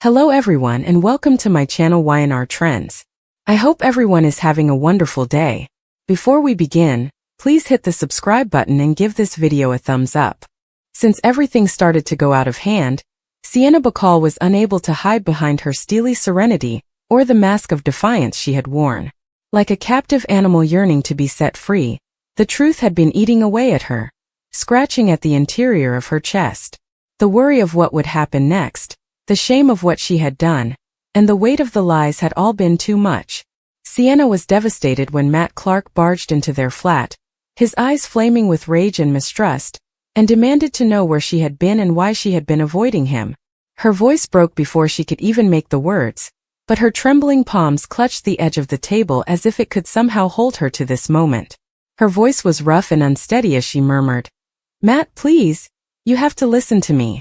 Hello everyone and welcome to my channel Y&R Trends. I hope everyone is having a wonderful day. Before we begin, please hit the subscribe button and give this video a thumbs up. Since everything started to go out of hand, Sienna was unable to hide behind her steely serenity or the mask of defiance she had worn. Like a captive animal yearning to be set free, the truth had been eating away at her, scratching at the interior of her chest. The worry of what would happen next, the shame of what she had done, and the weight of the lies had all been too much. Sienna was devastated when Matt Clark barged into their flat, his eyes flaming with rage and mistrust, and demanded to know where she had been and why she had been avoiding him. Her voice broke before she could even make the words, but her trembling palms clutched the edge of the table as if it could somehow hold her to this moment. Her voice was rough and unsteady as she murmured, "Matt, please, you have to listen to me."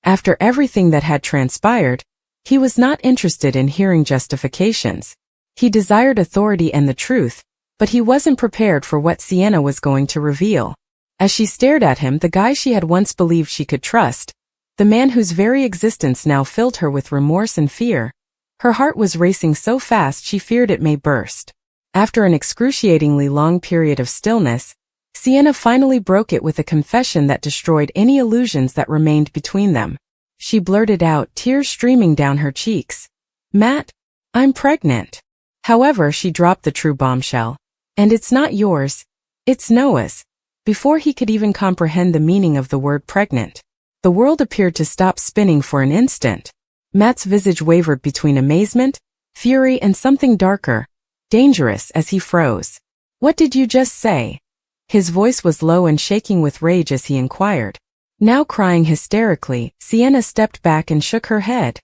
After everything that had transpired, he was not interested in hearing justifications. He desired authority and the truth, but he wasn't prepared for what Sienna was going to reveal. As she stared at him, the guy she had once believed she could trust, the man whose very existence now filled her with remorse and fear, her heart was racing so fast she feared it may burst. After an excruciatingly long period of stillness, Sienna finally broke it with a confession that destroyed any illusions that remained between them. She blurted out, tears streaming down her cheeks, "Matt, I'm pregnant." However, she dropped the true bombshell. "And it's not yours, it's Noah's." Before he could even comprehend the meaning of the word pregnant, the world appeared to stop spinning for an instant. Matt's visage wavered between amazement, fury, and something darker, dangerous, as he froze. "What did you just say?" His voice was low and shaking with rage as he inquired. Now crying hysterically, Sienna stepped back and shook her head.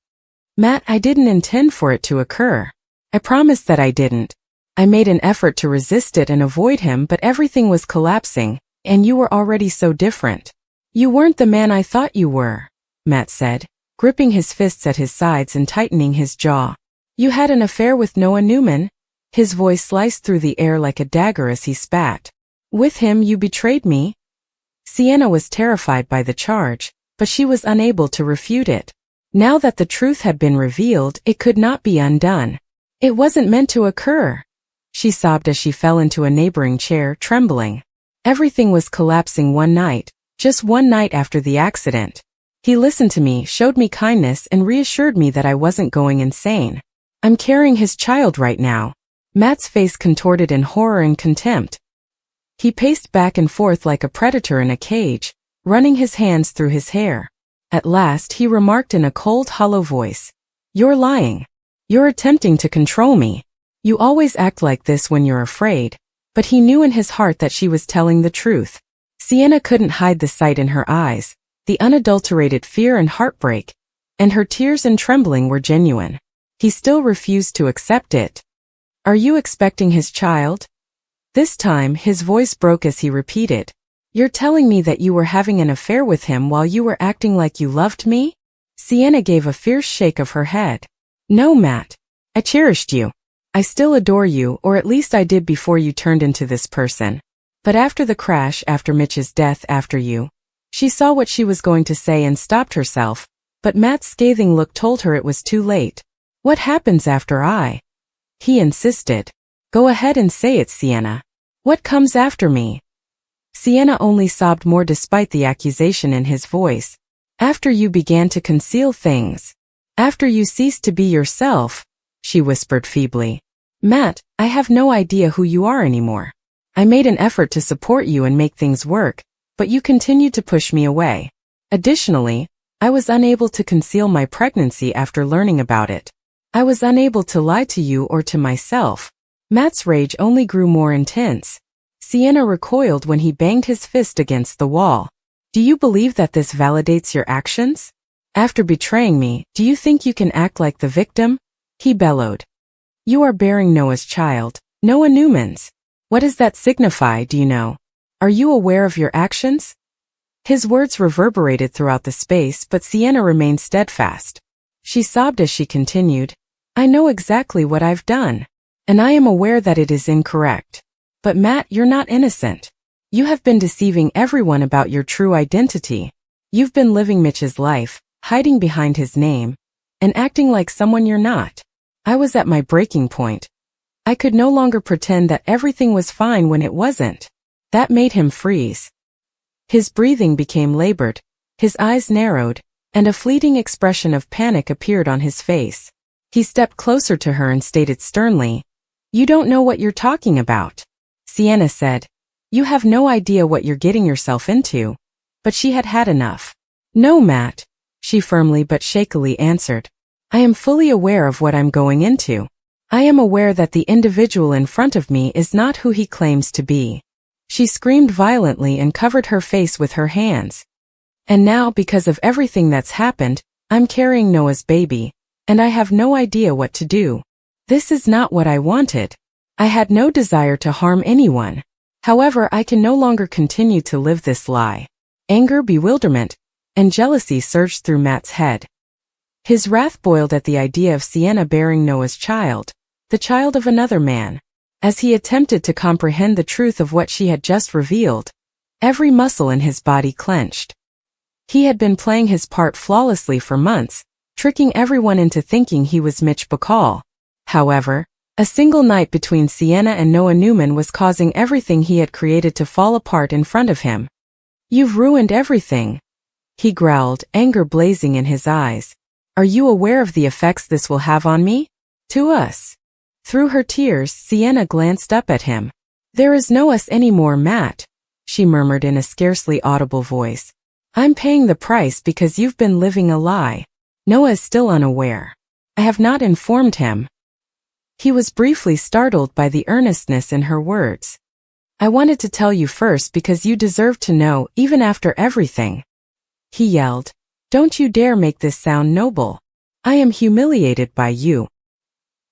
"Matt, I didn't intend for it to occur. I promise that I didn't. I made an effort to resist it and avoid him, but everything was collapsing, and you were already so different." "You weren't the man I thought you were," Matt said, gripping his fists at his sides and tightening his jaw. "You had an affair with Noah Newman?" His voice sliced through the air like a dagger as he spat. "With him you betrayed me?" Sienna was terrified by the charge, but she was unable to refute it. Now that the truth had been revealed, it could not be undone. "It wasn't meant to occur," she sobbed as she fell into a neighboring chair, trembling. "Everything was collapsing one night, just one night after the accident. He listened to me, showed me kindness, and reassured me that I wasn't going insane. I'm carrying his child right now." Matt's face contorted in horror and contempt. He paced back and forth like a predator in a cage, running his hands through his hair. At last he remarked in a cold, hollow voice, "You're lying. You're attempting to control me. You always act like this when you're afraid." But he knew in his heart that she was telling the truth. Sienna couldn't hide the sight in her eyes, the unadulterated fear and heartbreak, and her tears and trembling were genuine. He still refused to accept it. "Are you expecting his child?" This time, his voice broke as he repeated, "You're telling me that you were having an affair with him while you were acting like you loved me?" Sienna gave a fierce shake of her head. "No, Matt. I cherished you. I still adore you, or at least I did before you turned into this person. But after the crash, after Mitch's death, after you..." She saw what she was going to say and stopped herself, but Matt's scathing look told her it was too late. "What happens after I..." he insisted. "Go ahead and say it, Sienna. What comes after me?" Sienna only sobbed more despite the accusation in his voice. "After you began to conceal things. After you ceased to be yourself," she whispered feebly. "Matt, I have no idea who you are anymore. I made an effort to support you and make things work, but you continued to push me away. Additionally, I was unable to conceal my pregnancy after learning about it. I was unable to lie to you or to myself." Matt's rage only grew more intense. Sienna recoiled when he banged his fist against the wall. "Do you believe that this validates your actions? After betraying me, do you think you can act like the victim?" he bellowed. "You are bearing Noah's child, Noah Newman's. What does that signify, do you know? Are you aware of your actions?" His words reverberated throughout the space, but Sienna remained steadfast. She sobbed as she continued, "I know exactly what I've done. And I am aware that it is incorrect. But Matt, you're not innocent. You have been deceiving everyone about your true identity. You've been living Mitch's life, hiding behind his name, and acting like someone you're not. I was at my breaking point. I could no longer pretend that everything was fine when it wasn't. That made him freeze. His breathing became labored, his eyes narrowed, and a fleeting expression of panic appeared on his face. He stepped closer to her and stated sternly, "You don't know what you're talking about." Sienna said, "You have no idea what you're getting yourself into." But she had had enough. "No, Matt," she firmly but shakily answered. "I am fully aware of what I'm going into. I am aware that the individual in front of me is not who he claims to be." She screamed violently and covered her face with her hands. "And now, because of everything that's happened, I'm carrying Noah's baby, and I have no idea what to do. This is not what I wanted. I had no desire to harm anyone. However, I can no longer continue to live this lie." Anger, bewilderment, and jealousy surged through Matt's head. His wrath boiled at the idea of Sienna bearing Noah's child, the child of another man. As he attempted to comprehend the truth of what she had just revealed, every muscle in his body clenched. He had been playing his part flawlessly for months, tricking everyone into thinking he was Mitch Bacall. However, a single night between Sienna and Noah Newman was causing everything he had created to fall apart in front of him. "You've ruined everything," he growled, anger blazing in his eyes. "Are you aware of the effects this will have on me? To us?" Through her tears, Sienna glanced up at him. "There is no us anymore, Matt," she murmured in a scarcely audible voice. "I'm paying the price because you've been living a lie. Noah is still unaware. I have not informed him." He was briefly startled by the earnestness in her words. "I wanted to tell you first because you deserve to know, even after everything," he yelled. "Don't you dare make this sound noble. I am humiliated by you."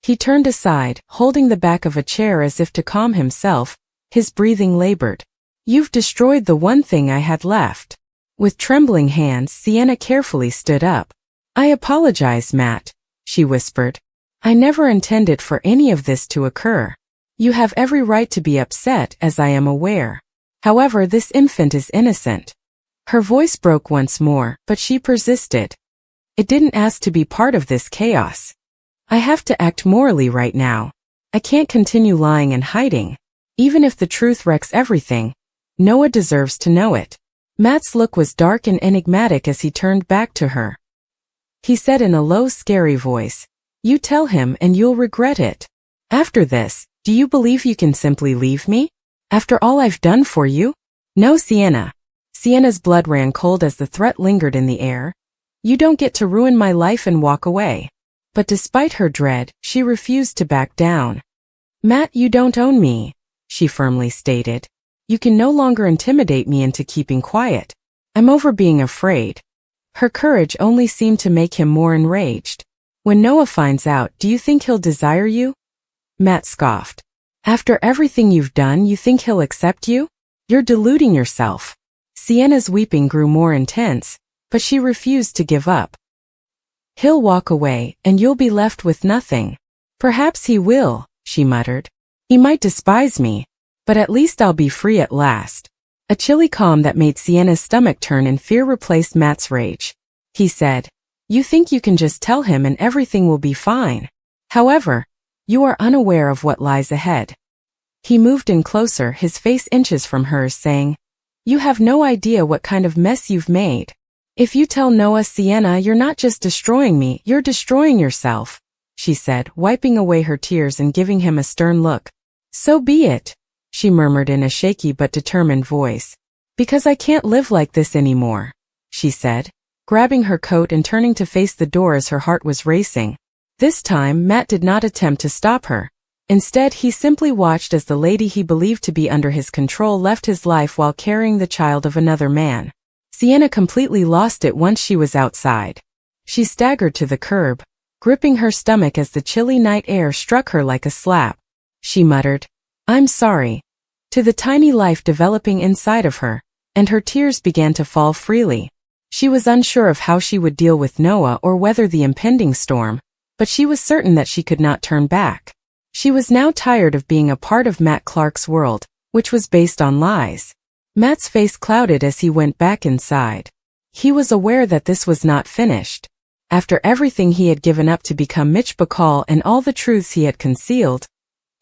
He turned aside, holding the back of a chair as if to calm himself, his breathing labored. "You've destroyed the one thing I had left." With trembling hands, Sienna carefully stood up. "I apologize, Matt," she whispered. "I never intended for any of this to occur. You have every right to be upset, as I am aware. However, this infant is innocent." Her voice broke once more, but she persisted. "It didn't ask to be part of this chaos. I have to act morally right now. I can't continue lying and hiding. Even if the truth wrecks everything, Noah deserves to know it." Matt's look was dark and enigmatic as he turned back to her. He said in a low, scary voice, "You tell him and you'll regret it. After this, do you believe you can simply leave me? After all I've done for you?" "No, Sienna." Sienna's blood ran cold as the threat lingered in the air. "You don't get to ruin my life and walk away." But despite her dread, she refused to back down. "Matt, you don't own me," she firmly stated. "You can no longer intimidate me into keeping quiet. I'm over being afraid." Her courage only seemed to make him more enraged. "When Noah finds out, do you think he'll desire you?" Matt scoffed. "After everything you've done, you think he'll accept you? You're deluding yourself." Sienna's weeping grew more intense, but she refused to give up. "He'll walk away, and you'll be left with nothing." "Perhaps he will," she muttered. "He might despise me, but at least I'll be free at last." A chilly calm that made Sienna's stomach turn and fear replaced Matt's rage. He said, "You think you can just tell him and everything will be fine. However, you are unaware of what lies ahead." He moved in closer, his face inches from hers, saying, "You have no idea what kind of mess you've made. If you tell Noah, Sienna, you're not just destroying me, you're destroying yourself," she said, wiping away her tears and giving him a stern look. "So be it," she murmured in a shaky but determined voice. "Because I can't live like this anymore," she said, grabbing her coat and turning to face the door as her heart was racing. This time, Matt did not attempt to stop her. Instead, he simply watched as the lady he believed to be under his control left his life while carrying the child of another man. Sienna completely lost it once she was outside. She staggered to the curb, gripping her stomach as the chilly night air struck her like a slap. She muttered, "I'm sorry," to the tiny life developing inside of her, and her tears began to fall freely. She was unsure of how she would deal with Noah or weather the impending storm, but she was certain that she could not turn back. She was now tired of being a part of Matt Clark's world, which was based on lies. Matt's face clouded as he went back inside. He was aware that this was not finished. After everything he had given up to become Mitch Bacall and all the truths he had concealed,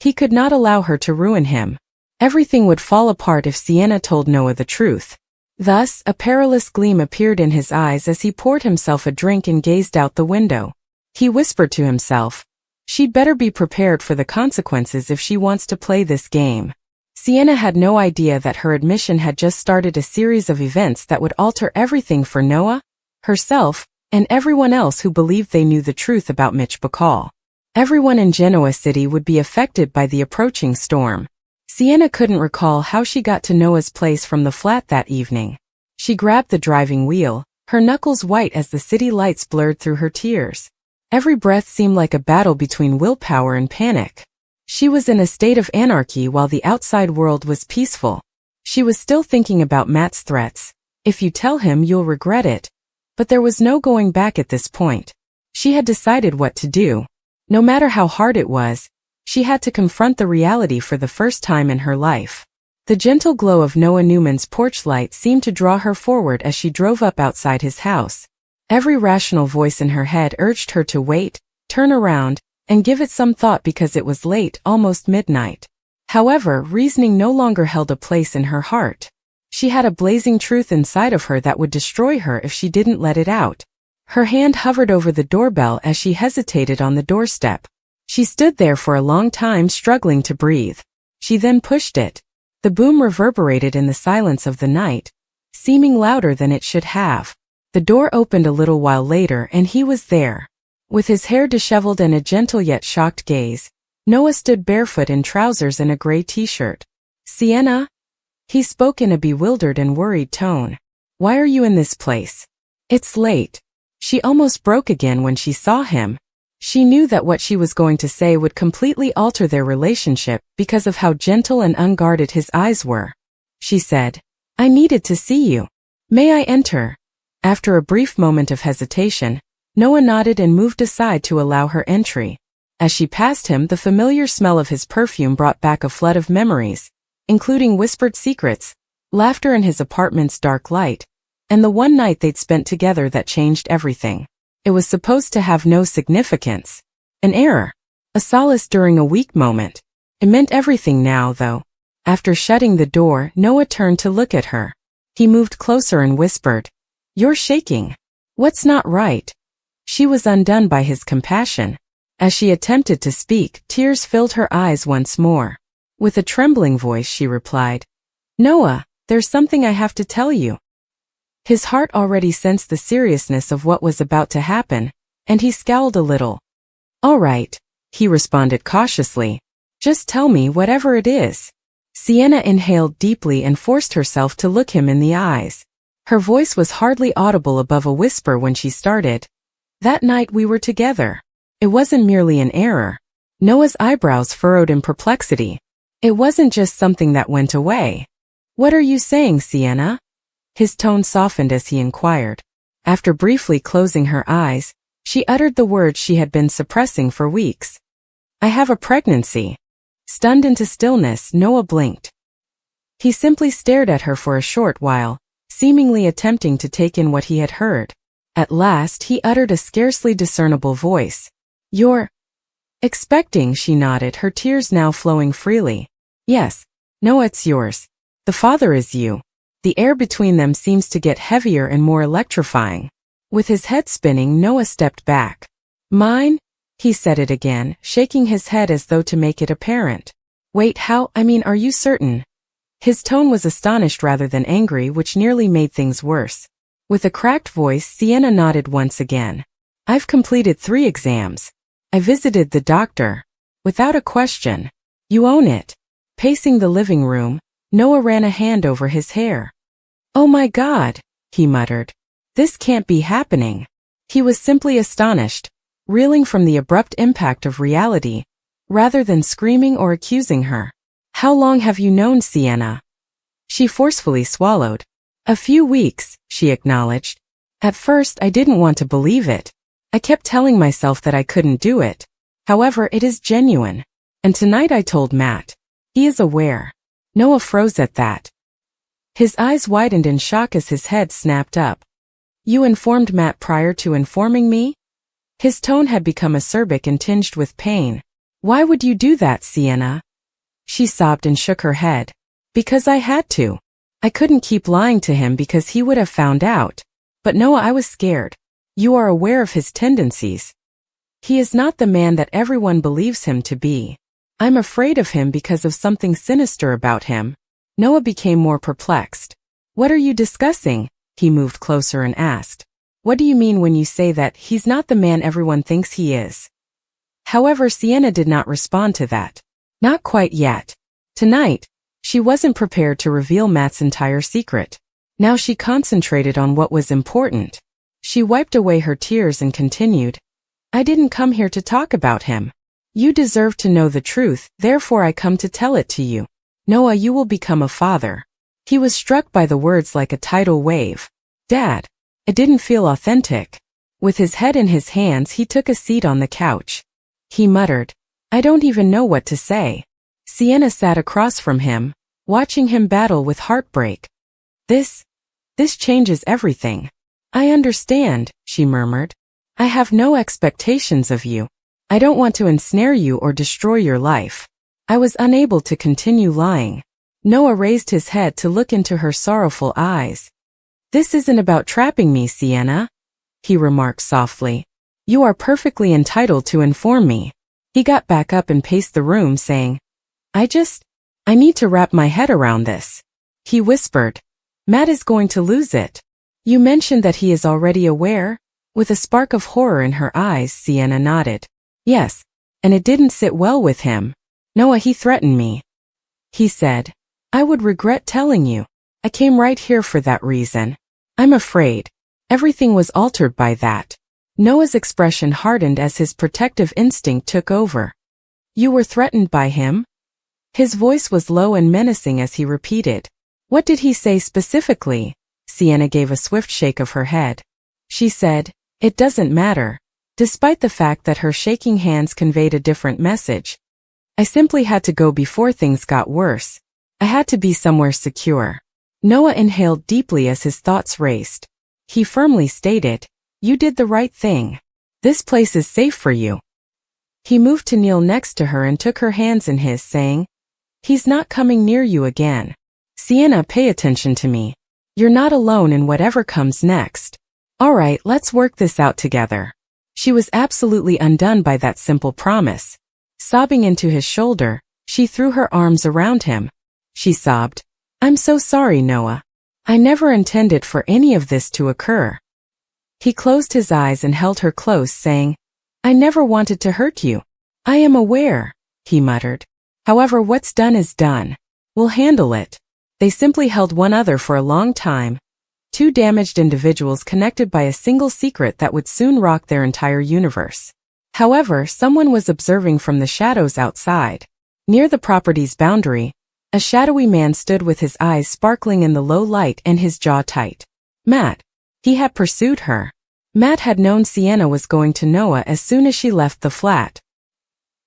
he could not allow her to ruin him. Everything would fall apart if Sienna told Noah the truth. Thus, a perilous gleam appeared in his eyes as he poured himself a drink and gazed out the window. He whispered to himself, "She'd better be prepared for the consequences if she wants to play this game." Sienna had no idea that her admission had just started a series of events that would alter everything for Noah, herself, and everyone else who believed they knew the truth about Mitch Bacall. Everyone in Genoa City would be affected by the approaching storm. Sienna couldn't recall how she got to Noah's place from the flat that evening. She grabbed the driving wheel, her knuckles white as the city lights blurred through her tears. Every breath seemed like a battle between willpower and panic. She was in a state of anarchy while the outside world was peaceful. She was still thinking about Matt's threats. "If you tell him, you'll regret it." But there was no going back at this point. She had decided what to do. No matter how hard it was, she had to confront the reality for the first time in her life. The gentle glow of Noah Newman's porch light seemed to draw her forward as she drove up outside his house. Every rational voice in her head urged her to wait, turn around, and give it some thought because it was late, almost midnight. However, reasoning no longer held a place in her heart. She had a blazing truth inside of her that would destroy her if she didn't let it out. Her hand hovered over the doorbell as she hesitated on the doorstep. She stood there for a long time, struggling to breathe. She then pushed it. The boom reverberated in the silence of the night, seeming louder than it should have. The door opened a little while later and he was there. With his hair disheveled and a gentle yet shocked gaze, Noah stood barefoot in trousers and a gray t-shirt. "Sienna?" He spoke in a bewildered and worried tone. "Why are you in this place? It's late." She almost broke again when she saw him. She knew that what she was going to say would completely alter their relationship because of how gentle and unguarded his eyes were. She said, "I needed to see you. May I enter?" After a brief moment of hesitation, Noah nodded and moved aside to allow her entry. As she passed him, the familiar smell of his perfume brought back a flood of memories, including whispered secrets, laughter in his apartment's dark light, and the one night they'd spent together that changed everything. It was supposed to have no significance. An error. A solace during a weak moment. It meant everything now, though. After shutting the door, Noah turned to look at her. He moved closer and whispered, "You're shaking. What's not right?" She was undone by his compassion. As she attempted to speak, tears filled her eyes once more. With a trembling voice she replied, "Noah, there's something I have to tell you." His heart already sensed the seriousness of what was about to happen, and he scowled a little. "All right," he responded cautiously. "Just tell me whatever it is." Sienna inhaled deeply and forced herself to look him in the eyes. Her voice was hardly audible above a whisper when she started. "That night we were together. It wasn't merely an error." Noah's eyebrows furrowed in perplexity. "It wasn't just something that went away." "What are you saying, Sienna?" His tone softened as he inquired. After briefly closing her eyes, she uttered the words she had been suppressing for weeks. "I have a pregnancy." Stunned into stillness, Noah blinked. He simply stared at her for a short while, seemingly attempting to take in what he had heard. At last he uttered a scarcely discernible voice. "You're expecting," she nodded, her tears now flowing freely. "Yes. No, it's yours. The father is you." The air between them seems to get heavier and more electrifying. With his head spinning, Noah stepped back. "Mine?" He said it again, shaking his head as though to make it apparent. "Wait, are you certain?" His tone was astonished rather than angry, which nearly made things worse. With a cracked voice, Sienna nodded once again. "I've completed 3 exams. I visited the doctor. Without a question. You own it." Pacing the living room, Noah ran a hand over his hair. "Oh my God," he muttered. "This can't be happening." He was simply astonished, reeling from the abrupt impact of reality, rather than screaming or accusing her. "How long have you known Sienna?" She forcefully swallowed. "A few weeks," she acknowledged. "At first I didn't want to believe it. I kept telling myself that I couldn't do it. However, it is genuine. And tonight I told Matt. He is aware." Noah froze at that. His eyes widened in shock as his head snapped up. "You informed Matt prior to informing me?" His tone had become acerbic and tinged with pain. Why would you do that, Sienna? She sobbed and shook her head. Because I had to. I couldn't keep lying to him because he would have found out. But Noah, I was scared. You are aware of his tendencies. He is not the man that everyone believes him to be. I'm afraid of him because of something sinister about him. Noah became more perplexed. What are you discussing? He moved closer and asked. What do you mean when you say that he's not the man everyone thinks he is? However, Sienna did not respond to that. Not quite yet. Tonight, she wasn't prepared to reveal Matt's entire secret. Now she concentrated on what was important. She wiped away her tears and continued. I didn't come here to talk about him. You deserve to know the truth, therefore I come to tell it to you. Noah, you will become a father. He was struck by the words like a tidal wave. Dad. It didn't feel authentic. With his head in his hands, he took a seat on the couch. He muttered, I don't even know what to say. Sienna sat across from him, watching him battle with heartbreak. This changes everything. I understand, she murmured. I have no expectations of you. I don't want to ensnare you or destroy your life. I was unable to continue lying. Noah raised his head to look into her sorrowful eyes. This isn't about trapping me, Sienna, he remarked softly. You are perfectly entitled to inform me. He got back up and paced the room, saying, I need to wrap my head around this. He whispered, Matt is going to lose it. You mentioned that he is already aware? With a spark of horror in her eyes, Sienna nodded. Yes, and it didn't sit well with him. Noah, he threatened me. He said, I would regret telling you. I came right here for that reason. I'm afraid. Everything was altered by that. Noah's expression hardened as his protective instinct took over. You were threatened by him? His voice was low and menacing as he repeated. What did he say specifically? Sienna gave a swift shake of her head. She said, it doesn't matter. Despite the fact that her shaking hands conveyed a different message. I simply had to go before things got worse. I had to be somewhere secure. Noah inhaled deeply as his thoughts raced. He firmly stated, you did the right thing. This place is safe for you. He moved to kneel next to her and took her hands in his, saying, he's not coming near you again. Sienna, pay attention to me. You're not alone in whatever comes next. All right, let's work this out together. She was absolutely undone by that simple promise. Sobbing into his shoulder, she threw her arms around him. She sobbed, I'm so sorry, Noah. I never intended for any of this to occur. He closed his eyes and held her close, saying, I never wanted to hurt you. I am aware, he muttered. However, what's done is done. We'll handle it. They simply held one another for a long time. Two damaged individuals connected by a single secret that would soon rock their entire universe. However, someone was observing from the shadows outside. Near the property's boundary, a shadowy man stood with his eyes sparkling in the low light and his jaw tight. Matt. He had pursued her. Matt had known Sienna was going to Noah as soon as she left the flat.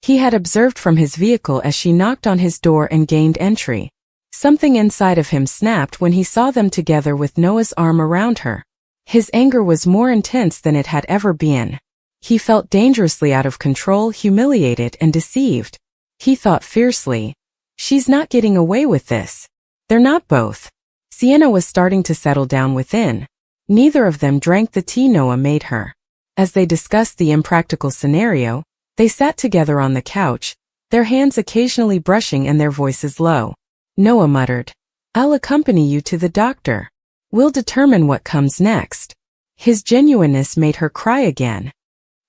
He had observed from his vehicle as she knocked on his door and gained entry. Something inside of him snapped when he saw them together with Noah's arm around her. His anger was more intense than it had ever been. He felt dangerously out of control, humiliated and deceived. He thought fiercely, she's not getting away with this. They're not both. Sienna was starting to settle down within. Neither of them drank the tea Noah made her. As they discussed the impractical scenario, they sat together on the couch, their hands occasionally brushing and their voices low. Noah muttered, I'll accompany you to the doctor. We'll determine what comes next. His genuineness made her cry again.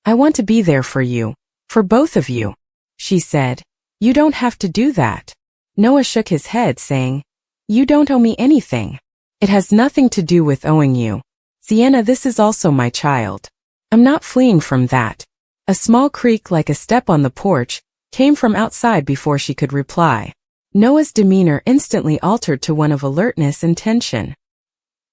I want to be there for you. For both of you. She said, you don't have to do that. Noah shook his head, saying, you don't owe me anything. It has nothing to do with owing you. Sienna, this is also my child. I'm not fleeing from that. A small creak like a step on the porch came from outside before she could reply. Noah's demeanor instantly altered to one of alertness and tension.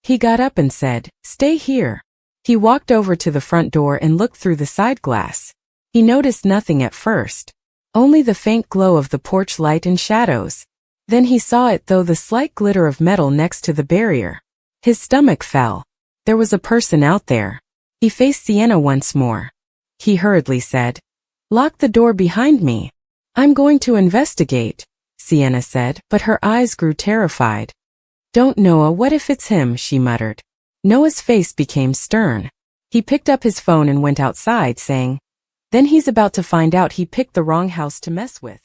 He got up and said, stay here. He walked over to the front door and looked through the side glass. He noticed nothing at first. Only the faint glow of the porch light and shadows. Then he saw it, though, the slight glitter of metal next to the barrier. His stomach fell. There was a person out there. He faced Sienna once more. he hurriedly said. "Lock the door behind me. I'm going to investigate," Sienna said, but her eyes grew terrified. "Don't, Noah, what if it's him?" she muttered. Noah's face became stern. He picked up his phone and went outside, saying, "Then he's about to find out he picked the wrong house to mess with."